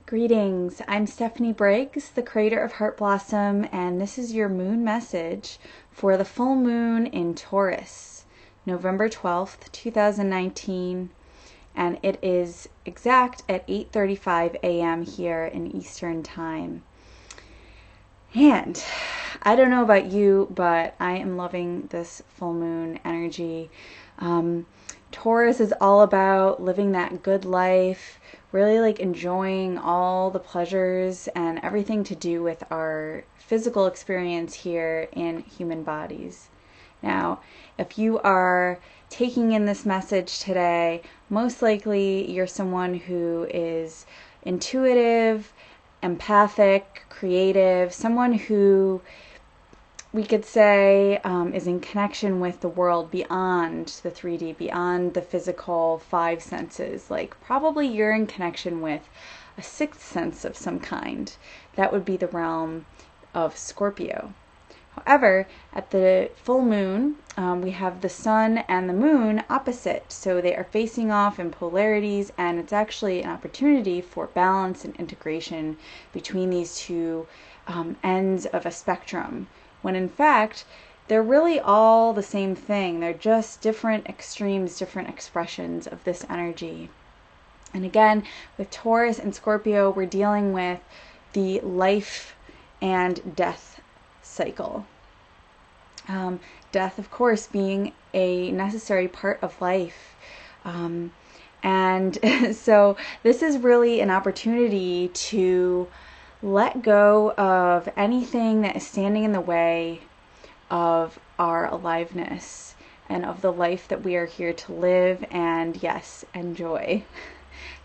Greetings, I'm Stephanie Briggs, the creator of Heart Blossom, and this is your moon message for the full moon in Taurus, November 12th, 2019, and it is exact at 8:35 a.m. here in Eastern Time. And I don't know about you, but I am loving this full moon energy. Taurus is all about living that good life, really like enjoying all the pleasures and everything to do with our physical experience here in human bodies. Now, if you are taking in this message today, most likely you're someone who is intuitive, empathic, creative, someone who we could say is in connection with the world beyond the 3D, beyond the physical five senses. Like probably you're in connection with a sixth sense of some kind. That would be the realm of Scorpio. However, at the full moon, we have the sun and the moon opposite. So they are facing off in polarities, and it's actually an opportunity for balance and integration between these two ends of a spectrum, when in fact they're really all the same thing. They're just different extremes, different expressions of this energy. And again, with Taurus and Scorpio, we're dealing with the life and death cycle. Death, of course, being a necessary part of life. And so this is really an opportunity to let go of anything that is standing in the way of our aliveness and of the life that we are here to live and, yes, enjoy.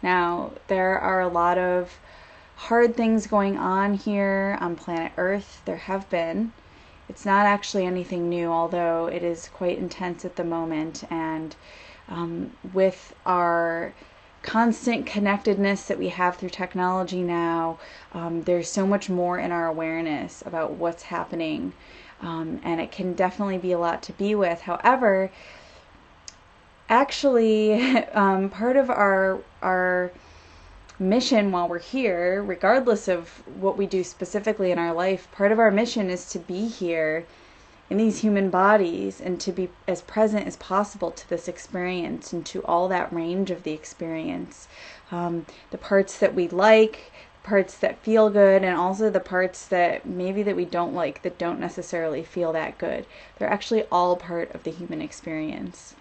Now, there are a lot of hard things going on here on planet Earth. There have been. It's not actually anything new, although it is quite intense at the moment. And with our constant connectedness that we have through technology now, there's so much more in our awareness about what's happening, and it can definitely be a lot to be with. However, actually, part of our mission while we're here, regardless of what we do specifically in our life, part of our mission is to be here in these human bodies and to be as present as possible to this experience and to all that range of the experience. The parts that we like, parts that feel good, and also the parts that maybe that we don't like, that don't necessarily feel that good. They're actually all part of the human experience.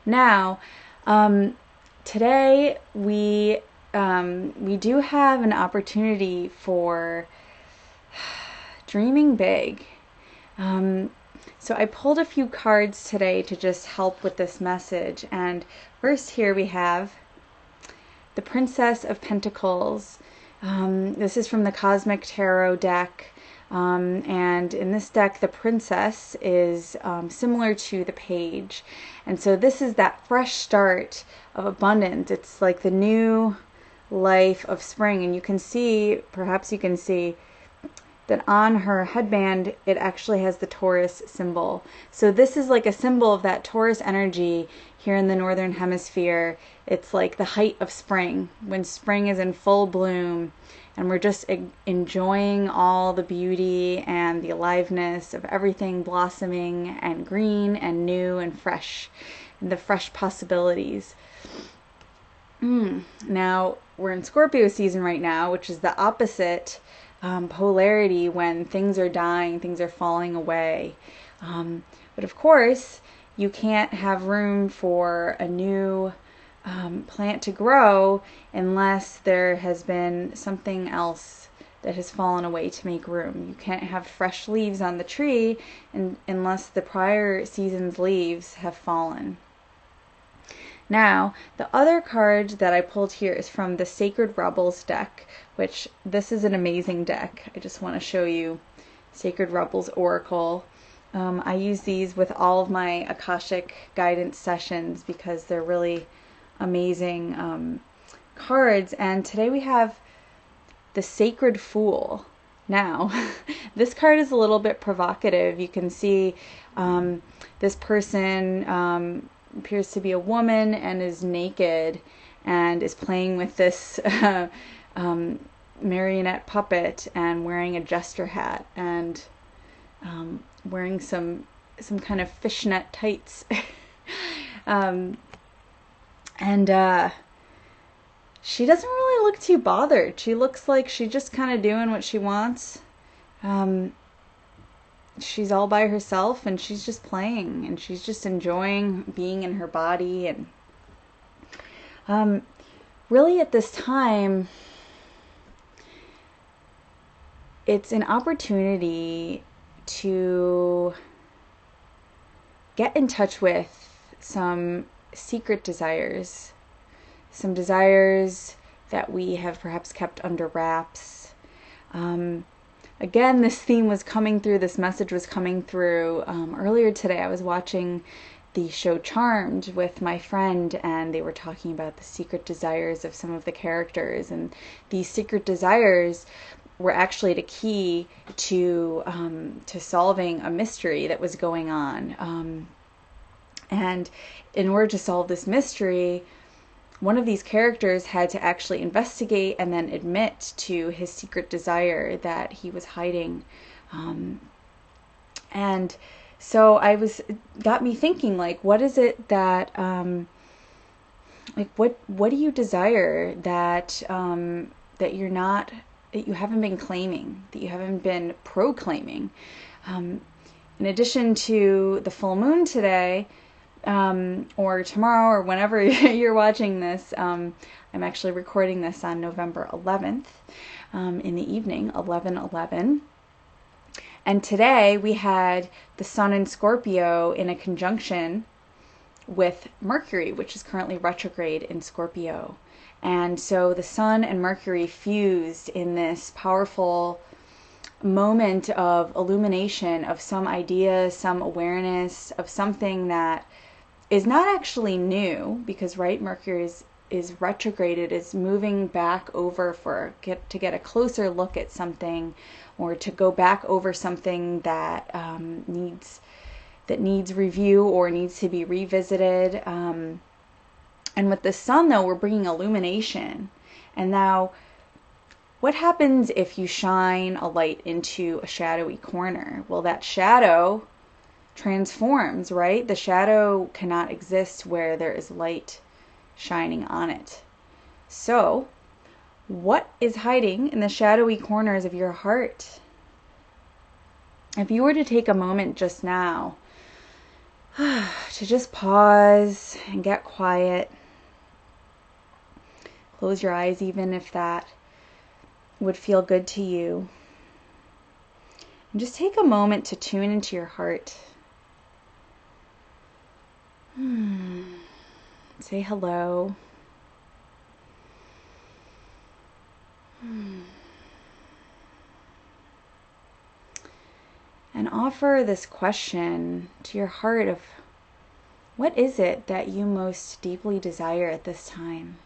Now, today we do have an opportunity for dreaming big. So I pulled a few cards today to just help with this message. And first here we have the Princess of Pentacles. This is from the Cosmic Tarot deck. And in this deck, the princess is similar to the page. And so this is that fresh start of abundance. It's like the new life of spring. And you can see, perhaps you can see, that on her headband it actually has the Taurus symbol. So this is like a symbol of that Taurus energy here in the northern hemisphere. It's like the height of spring, when spring is in full bloom and we're just enjoying all the beauty and the aliveness of everything blossoming and green and new and fresh, and the fresh possibilities. Now we're in Scorpio season right now, which is the opposite polarity, when things are dying, things are falling away. But of course, you can't have room for a new plant to grow unless there has been something else that has fallen away to make room. You can't have fresh leaves on the tree unless the prior season's leaves have fallen. Now, the other card that I pulled here is from the Sacred Rebels deck, which this is an amazing deck. I just want to show you Sacred Rebels Oracle. I use these with all of my Akashic guidance sessions because they're really amazing cards. And today we have the Sacred Fool. Now, this card is a little bit provocative. You can see this person appears to be a woman and is naked and is playing with this marionette puppet and wearing a jester hat and wearing some kind of fishnet tights. And she doesn't really look too bothered. She looks like she's just kind of doing what she wants. She's all by herself and she's just playing and she's just enjoying being in her body. And really at this time, it's an opportunity to get in touch with some secret desires, some desires that we have perhaps kept under wraps. Again, this theme was coming through, this message was coming through earlier today. I was watching the show Charmed with my friend, and they were talking about the secret desires of some of the characters, and these secret desires were actually the key to solving a mystery that was going on. And in order to solve this mystery, one of these characters had to actually investigate and then admit to his secret desire that he was hiding. And so got me thinking, like, what is it that, like, what do you desire that, that you're not, that you haven't been claiming, that you haven't been proclaiming? In addition to the full moon today, or tomorrow, or whenever you're watching this, I'm actually recording this on November 11th, in the evening, 11/11. And today we had the Sun in Scorpio in a conjunction with Mercury, which is currently retrograde in Scorpio. And so the Sun and Mercury fused in this powerful moment of illumination of some idea, some awareness of something that is not actually new, because right, Mercury is retrograded, is moving back over to get a closer look at something, or to go back over something that needs review or needs to be revisited. And with the Sun, though, we're bringing illumination. And now, what happens if you shine a light into a shadowy corner? Well, that shadow transforms, right? The shadow cannot exist where there is light shining on it. So, what is hiding in the shadowy corners of your heart? If you were to take a moment just now to just pause and get quiet, close your eyes even if that would feel good to you, and just take a moment to tune into your heart. Say hello. And offer this question to your heart of, what is it that you most deeply desire at this time?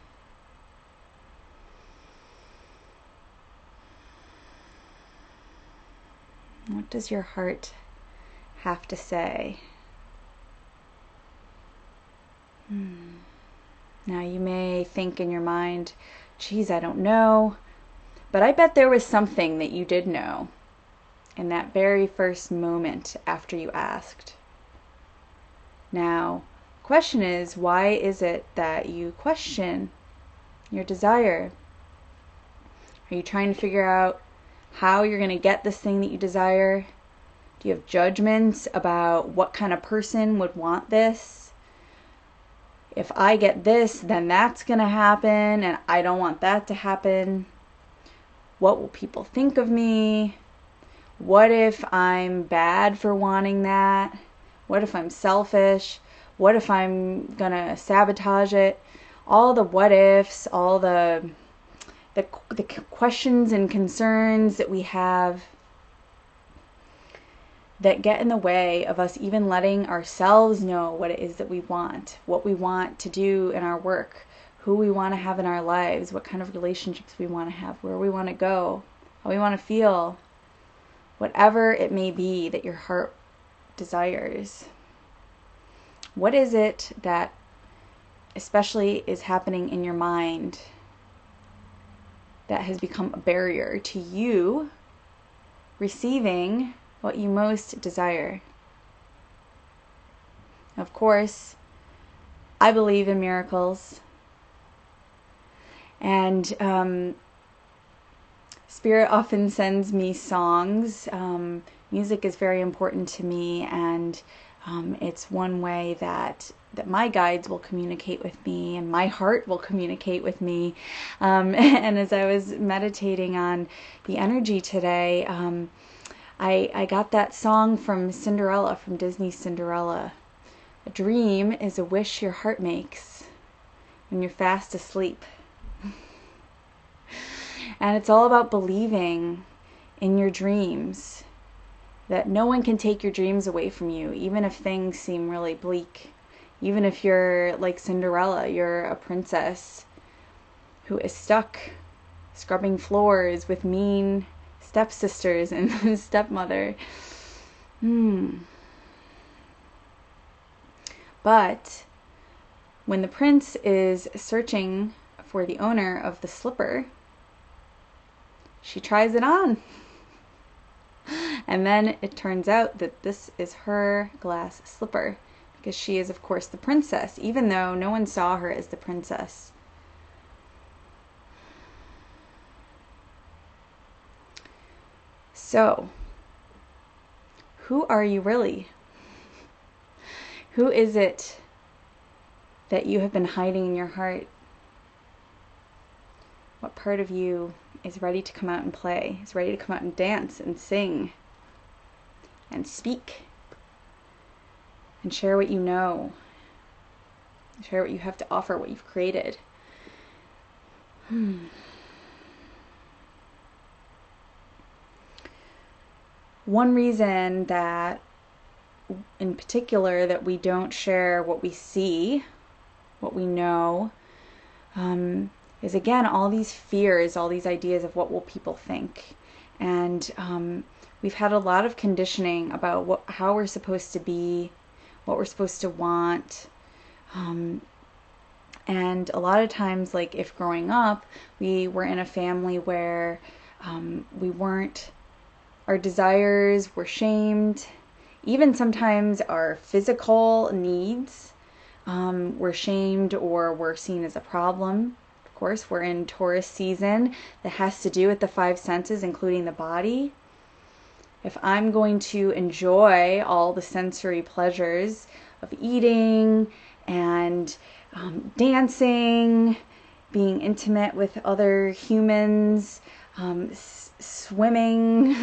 What does your heart have to say? Now you may think in your mind, geez, I don't know, but I bet there was something that you did know in that very first moment after you asked. Now, the question is, why is it that you question your desire? Are you trying to figure out how you're going to get this thing that you desire? Do you have judgments about what kind of person would want this? If I get this, then that's going to happen, and I don't want that to happen. What will people think of me? What if I'm bad for wanting that? What if I'm selfish? What if I'm going to sabotage it? All the what ifs, all the questions and concerns that we have that get in the way of us even letting ourselves know what it is that we want, what we want to do in our work, who we want to have in our lives, what kind of relationships we want to have, where we want to go, how we want to feel, whatever it may be that your heart desires. What is it that especially is happening in your mind that has become a barrier to you receiving what you most desire. Of course, I believe in miracles, and Spirit often sends me songs. Music is very important to me, and it's one way that my guides will communicate with me, and my heart will communicate with me. And as I was meditating on the energy today, I got that song from Cinderella, from Disney's Cinderella. A dream is a wish your heart makes when you're fast asleep. And it's all about believing in your dreams, that no one can take your dreams away from you, even if things seem really bleak. Even if you're like Cinderella, you're a princess who is stuck scrubbing floors with mean stepsisters and stepmother. But when the prince is searching for the owner of the slipper, she tries it on. And then it turns out that this is her glass slipper, because she is, of course, the princess, even though no one saw her as the princess. So, who are you really? Who is it that you have been hiding in your heart? What part of you is ready to come out and play, is ready to come out and dance and sing and speak and share what you know, share what you have to offer, what you've created? One reason that in particular that we don't share what we see, what we know, is again all these fears, all these ideas of what will people think. And we've had a lot of conditioning about how we're supposed to be, what we're supposed to want. And a lot of times, like if growing up, we were in a family where our desires were shamed. Even sometimes our physical needs were shamed or were seen as a problem. Of course, we're in Taurus season that has to do with the five senses, including the body. If I'm going to enjoy all the sensory pleasures of eating and dancing, being intimate with other humans, swimming,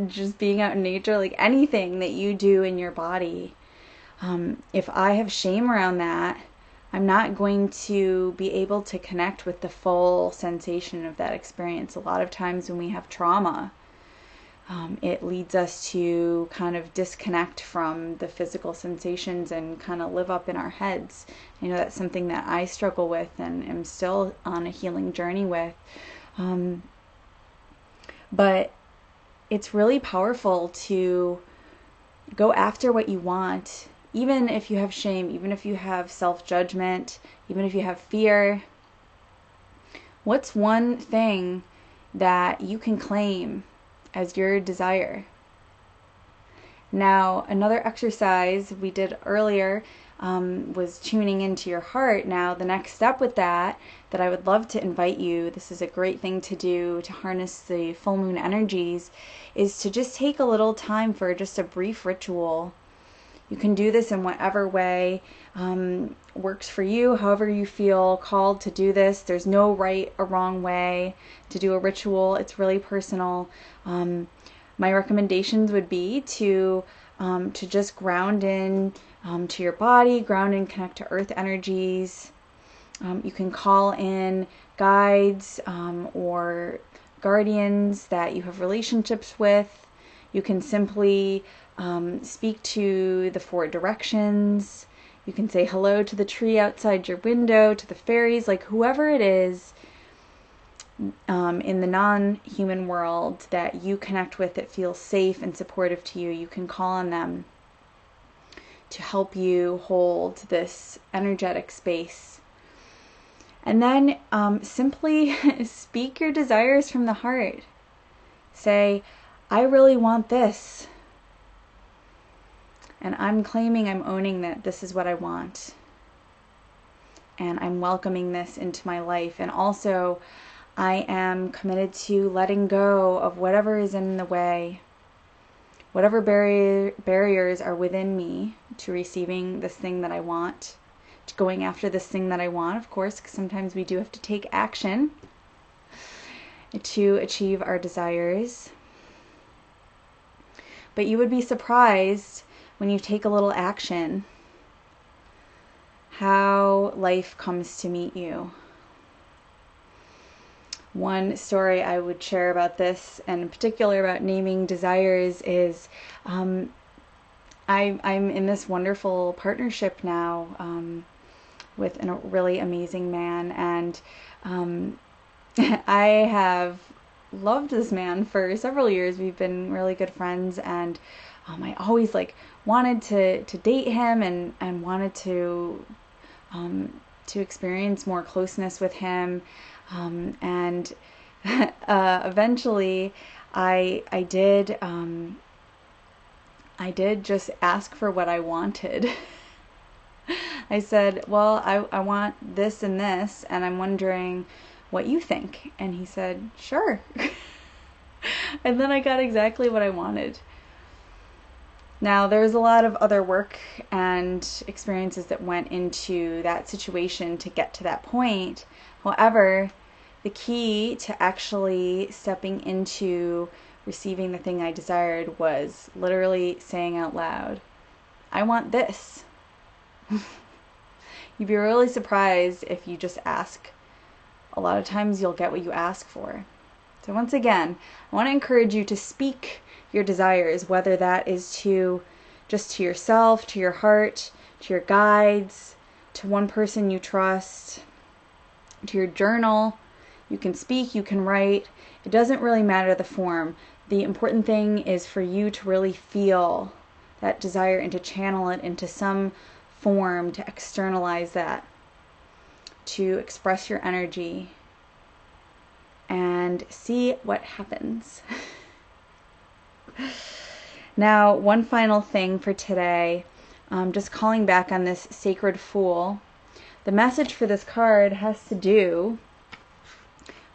just being out in nature, like anything that you do in your body, if I have shame around that, I'm not going to be able to connect with the full sensation of that experience. A lot of times when we have trauma, it leads us to kind of disconnect from the physical sensations and kind of live up in our heads. You know, that's something that I struggle with and am still on a healing journey with. But it's really powerful to go after what you want, even if you have shame, even if you have self-judgment, even if you have fear. What's one thing that you can claim as your desire? Now, another exercise we did earlier was tuning into your heart. Now, the next step with that I would love to invite you, this is a great thing to do to harness the full moon energies, is to just take a little time for just a brief ritual. You can do this in whatever way works for you, however you feel called to do this. There's no right or wrong way to do a ritual. It's really personal. My recommendations would be to just ground in to your body, ground and connect to earth energies. You can call in guides or guardians that you have relationships with. You can simply speak to the four directions. You can say hello to the tree outside your window, to the fairies, like whoever it is in the non-human world that you connect with that feels safe and supportive to you. You can call on them to help you hold this energetic space. And then simply speak your desires from the heart. Say, I really want this. And I'm claiming, I'm owning that this is what I want. And I'm welcoming this into my life. And also, I am committed to letting go of whatever is in the way, whatever barriers are within me to receiving this thing that I want, to going after this thing that I want, of course, because sometimes we do have to take action to achieve our desires. But you would be surprised when you take a little action how life comes to meet you. One story I would share about this, and in particular about naming desires, is I'm in this wonderful partnership now with a really amazing man, and I have loved this man for several years. We've been really good friends, and I always wanted to date him and wanted to experience more closeness with him. And eventually I did just ask for what I wanted. I said, well, I want this and this, and I'm wondering what you think. And he said, sure. And then I got exactly what I wanted. Now, there's a lot of other work and experiences that went into that situation to get to that point. However, the key to actually stepping into receiving the thing I desired was literally saying out loud, I want this. You'd be really surprised if you just ask. A lot of times you'll get what you ask for. So once again, I want to encourage you to speak your desires, whether that is just to yourself, to your heart, to your guides, to one person you trust, to your journal. You can speak, you can write. It doesn't really matter the form. The important thing is for you to really feel that desire and to channel it into some form, to externalize that, to express your energy and see what happens. Now, one final thing for today, just calling back on this Sacred Fool. The message for this card has to do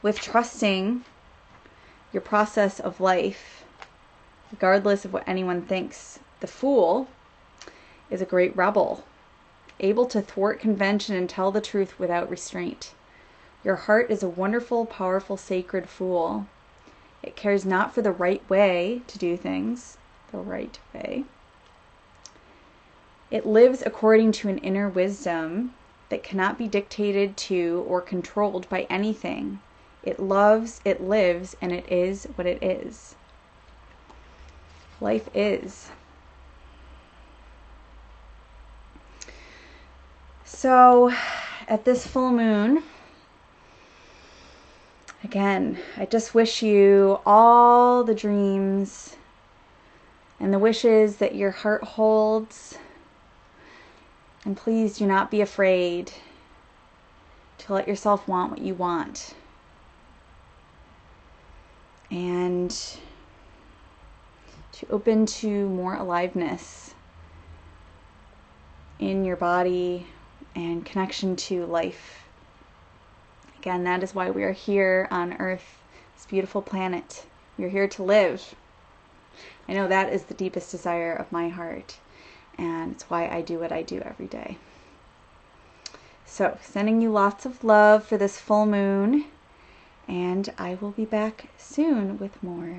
with trusting your process of life, regardless of what anyone thinks. The Fool is a great rebel, able to thwart convention and tell the truth without restraint. Your heart is a wonderful, powerful, sacred fool. It cares not for the right way to do things, the right way. It lives according to an inner wisdom that cannot be dictated to or controlled by anything. It loves, it lives, and it is what it is. Life is. So, at this full moon, again, I just wish you all the dreams and the wishes that your heart holds. And please do not be afraid to let yourself want what you want. And to open to more aliveness in your body and connection to life. Again, that is why we are here on Earth, this beautiful planet. We're here to live. I know that is the deepest desire of my heart, and it's why I do what I do every day. So, sending you lots of love for this full moon, and I will be back soon with more.